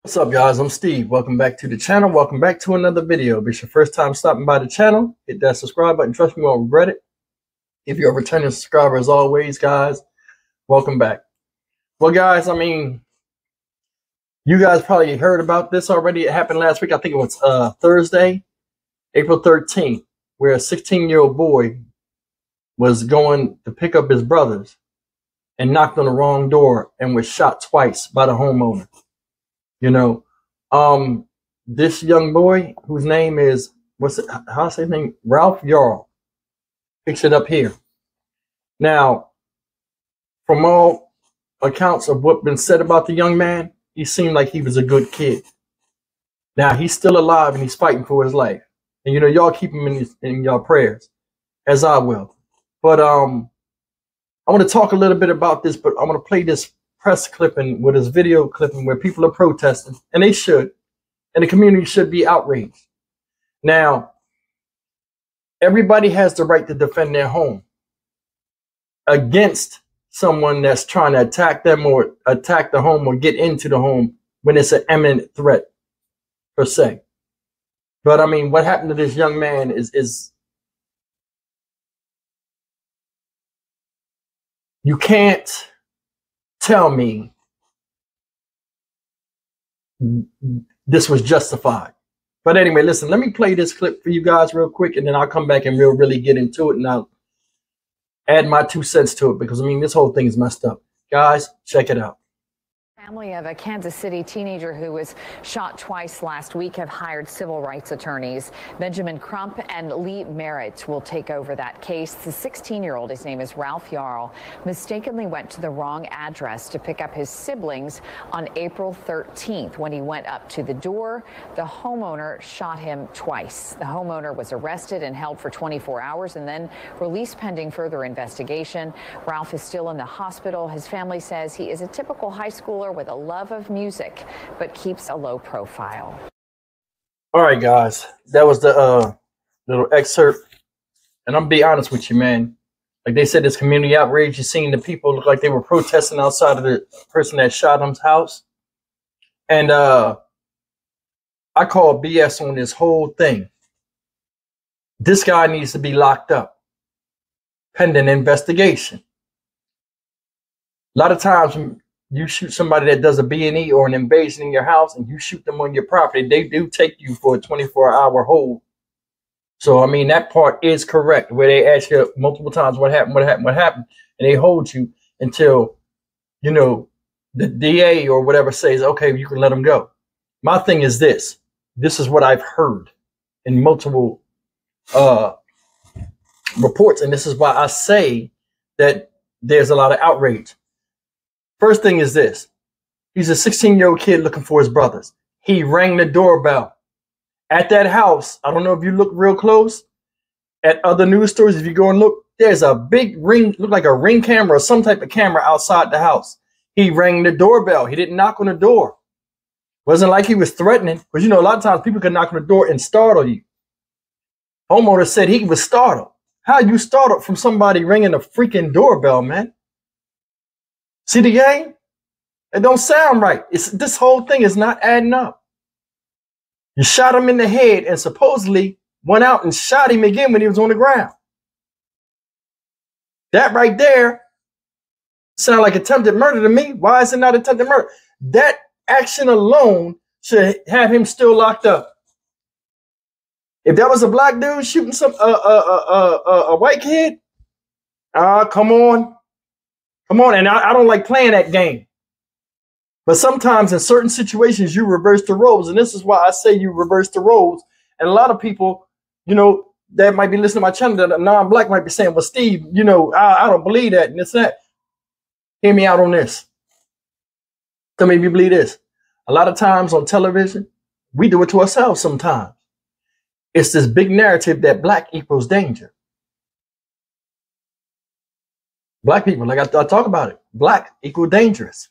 What's up, guys? I'm Steve. Welcome back to the channel. Welcome back to another video. If it's your first time stopping by the channel, hit that subscribe button. Trust me, you won't regret it. If you're a returning subscriber, as always, guys, welcome back. Well, guys, I mean, you guys probably heard about this already. It happened last week. I think it was Thursday, April 13th, where a 16-year-old boy was going to pick up his brothers and knocked on the wrong door and was shot twice by the homeowner. You know, this young boy whose name is, how I say his name? Ralph Yarl. Picks it up here. Now, from all accounts of what's been said about the young man, he seemed like he was a good kid. Now, he's still alive and he's fighting for his life. And, you know, y'all keep him in your prayers, as I will. But I want to talk a little bit about this, but I want to play this press clipping with his video clipping where people are protesting, and they should, and the community should be outraged. Now, everybody has the right to defend their home against someone that's trying to attack them or attack the home or get into the home when it's an imminent threat, per se. But I mean, what happened to this young man is you can't tell me this was justified. But anyway, listen, let me play this clip for you guys real quick, and then I'll come back and we'll really get into it, and I'll add my 2 cents to it, because I mean, this whole thing is messed up. Guys, check it out. Family of a Kansas City teenager who was shot twice last week have hired civil rights attorneys. Benjamin Crump and Lee Merritt will take over that case. The 16-year-old, his name is Ralph Yarl, mistakenly went to the wrong address to pick up his siblings on April 13th. When he went up to the door, the homeowner shot him twice. The homeowner was arrested and held for 24 hours and then released pending further investigation. Ralph is still in the hospital. His family says he is a typical high schooler with a love of music, but keeps a low profile. All right, guys, that was the little excerpt, and I'm gonna be honest with you, man. Like they said, this community outrage. You seen the people look like they were protesting outside of the person that shot him's house, and I call BS on this whole thing. This guy needs to be locked up pending investigation. A lot of times you shoot somebody that does a B&E or an invasion in your house and you shoot them on your property, they do take you for a 24-hour hold. So, I mean, that part is correct, where they ask you multiple times what happened, and they hold you until, you know, the DA or whatever says, okay, you can let them go. My thing is this. This is what I've heard in multiple reports, and this is why I say that there's a lot of outrage. First thing is this. He's a 16-year-old kid looking for his brothers. He rang the doorbell. At that house, I don't know if you look real close, at other news stores, if you go and look, there's a big ring, look like a ring camera or some type of camera outside the house. He rang the doorbell. He didn't knock on the door. Wasn't like he was threatening, because, you know, a lot of times people can knock on the door and startle you. Homeowner said he was startled. How you startled from somebody ringing a freaking doorbell, man? See the game? It don't sound right. This whole thing is not adding up. You shot him in the head and supposedly went out and shot him again when he was on the ground. That right there sounds like attempted murder to me. Why is it not attempted murder? That action alone should have him still locked up. If that was a black dude shooting a white kid, come on. Come on, and I don't like playing that game. But sometimes in certain situations, you reverse the roles. And this is why I say you reverse the roles. And a lot of people, you know, that might be listening to my channel, that are non-black, might be saying, well, Steve, you know, I don't believe that and this and that. Hear me out on this. Tell me if you believe this. A lot of times on television, we do it to ourselves sometimes. It's this big narrative that black equals danger. Black people, like I talk about it, black equal dangerous,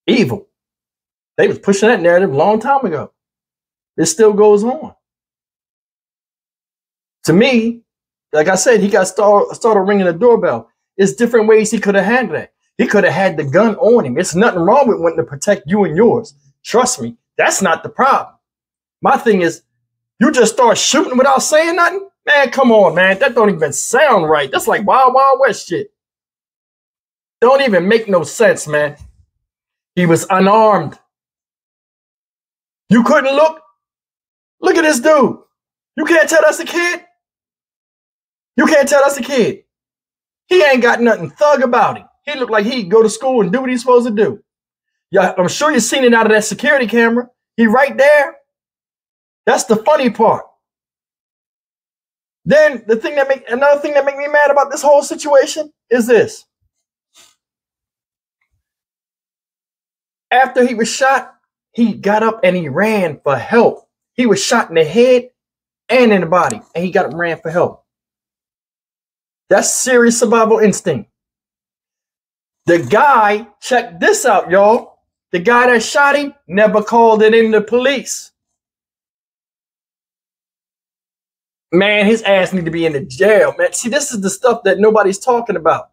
evil. They was pushing that narrative a long time ago. It still goes on. To me, like I said, he got started ringing the doorbell. There's different ways he could have handled it. He could have had the gun on him. It's nothing wrong with wanting to protect you and yours. Trust me, that's not the problem. My thing is, you just start shooting without saying nothing? Man, come on, man. That don't even sound right. That's like Wild Wild West shit. Don't even make no sense, man. He was unarmed. You couldn't look? Look at this dude. You can't tell that's a kid? You can't tell that's a kid. He ain't got nothing thug about him. He looked like he'd go to school and do what he's supposed to do. Yeah, I'm sure you've seen it out of that security camera. He right there. That's the funny part. Then another thing that make me mad about this whole situation is this. After he was shot, he got up and he ran for help. He was shot in the head and in the body, and he got up and ran for help. That's serious survival instinct. The guy, check this out, y'all. The guy that shot him never called it in the police. Man, his ass need to be in the jail, man. See, this is the stuff that nobody's talking about.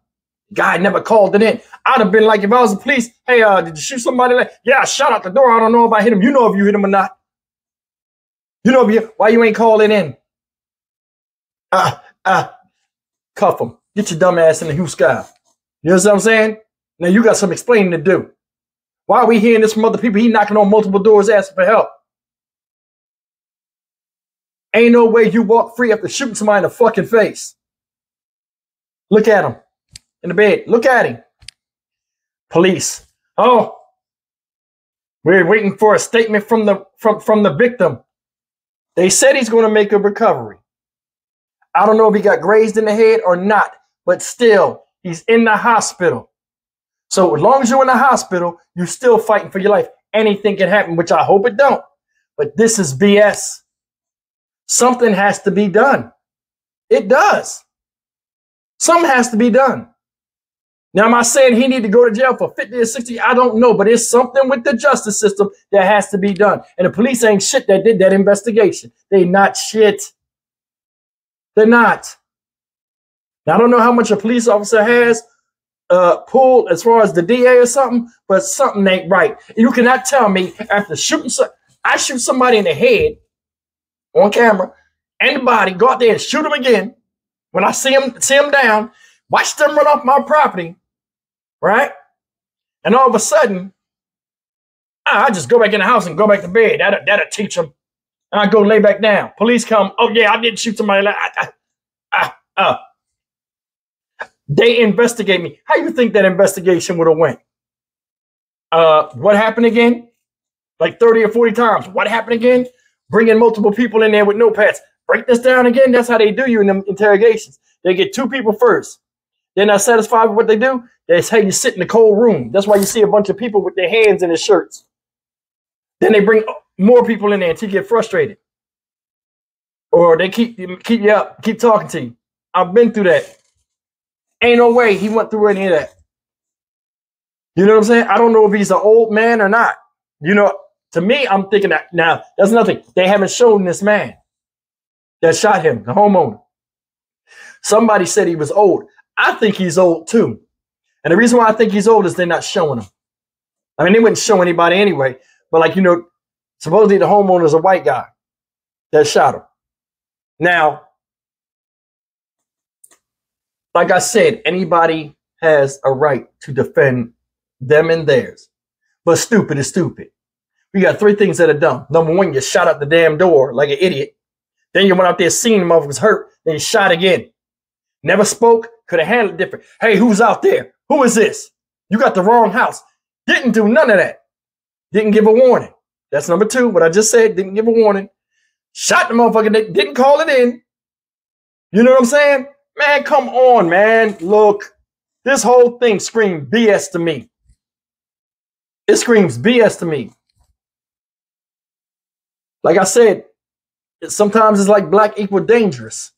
Guy never called it in. I'd have been like, if I was the police, hey, did you shoot somebody? Like, yeah, I shot out the door. I don't know if I hit him. You know if you hit him or not. You know why you ain't called it in. Cuff him. Get your dumb ass in the Hugh Sky. You know what I'm saying? Now you got some explaining to do. Why are we hearing this from other people? He knocking on multiple doors asking for help. Ain't no way you walk free after shooting somebody in the fucking face. Look at him in the bed. Look at him. Police. Oh, we're waiting for a statement from the victim. They said he's going to make a recovery. I don't know if he got grazed in the head or not, but still, he's in the hospital. So as long as you're in the hospital, you're still fighting for your life. Anything can happen, which I hope it don't. But this is BS. Something has to be done. It does. Something has to be done. Now, am I saying he need to go to jail for 50 or 60? I don't know, but it's something with the justice system that has to be done. And the police ain't shit that did that investigation. They not shit. They're not. Now, I don't know how much a police officer has pulled as far as the DA or something, but something ain't right. You cannot tell me after shooting, I shoot somebody in the head on camera and the body, go out there and shoot him again. When I see him down, watch them run off my property, right? And all of a sudden, I just go back in the house and go back to bed. That'll teach them. And I go lay back down. Police come. Oh yeah, I didn't shoot somebody. They investigate me. How you think that investigation would have went? What happened again? Like 30 or 40 times. What happened again? Bringing multiple people in there with notepads. Break this down again. That's how they do you in them interrogations. They get 2 people first. They're not satisfied with what they do. They say you sit in the cold room. That's why you see a bunch of people with their hands in their shirts. Then they bring more people in there until you get frustrated. Or they keep you up, keep talking to you. I've been through that. Ain't no way he went through any of that. You know what I'm saying? I don't know if he's an old man or not. You know, to me, I'm thinking that now, that's nothing. They haven't shown this man that shot him, the homeowner. Somebody said he was old. I think he's old too. And the reason why I think he's old is they're not showing him. I mean, they wouldn't show anybody anyway. But like, you know, supposedly the homeowner's a white guy that shot him. Now, like I said, anybody has a right to defend them and theirs. But stupid is stupid. We got 3 things that are dumb. Number 1, you shot out the damn door like an idiot. Then you went out there seeing the motherfuckers hurt. Then you shot again. Never spoke. Could have handled it different. Hey, who's out there? Who is this? You got the wrong house. Didn't do none of that. Didn't give a warning. That's number 2. What I just said, didn't give a warning. Shot the motherfucker. Didn't call it in. You know what I'm saying? Man, come on, man. Look, this whole thing screams BS to me. It screams BS to me. Like I said, sometimes it's like black equal dangerous.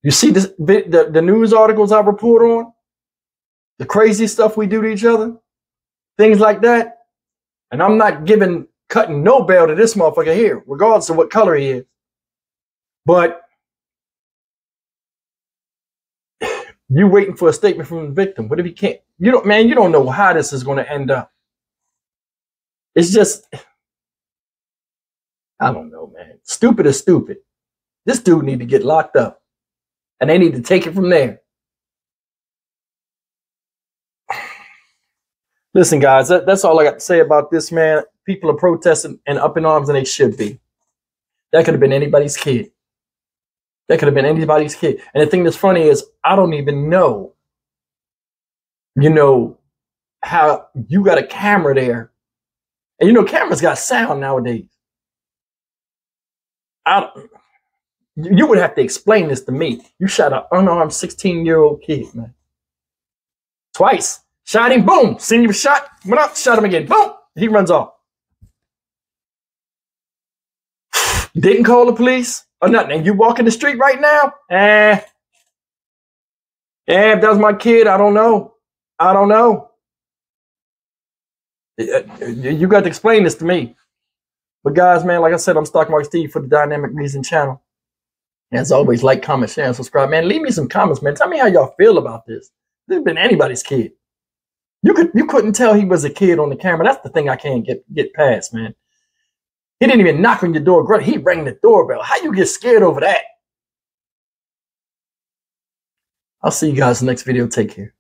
You see this, the news articles I report on, the crazy stuff we do to each other, things like that. And I'm not cutting no bail to this motherfucker here, regardless of what color he is. But you waiting for a statement from the victim. What if he can't? You don't know how this is going to end up. It's just, I don't know, man. Stupid is stupid. This dude need to get locked up, and they need to take it from there. Listen, guys, that's all I got to say about this, man. People are protesting and up in arms, and they should be. That could have been anybody's kid. That could have been anybody's kid. And the thing that's funny is I don't even know, how you got a camera there. And, cameras got sound nowadays. You would have to explain this to me. You shot an unarmed 16-year-old kid, man. Twice. Shot him, boom. Seen him shot, went up, shot him again, boom. He runs off. Didn't call the police or nothing. And you walk in the street right now? If that was my kid, I don't know. You got to explain this to me. But guys, man, like I said, I'm Stock Market Steve for the Dynamic Reason channel. As always, like, comment, share, and subscribe. Man, leave me some comments, man. Tell me how y'all feel about this. This has been anybody's kid. You couldn't tell he was a kid on the camera. That's the thing I can't get past, man. He didn't even knock on your door. He rang the doorbell. How you get scared over that? I'll see you guys in the next video. Take care.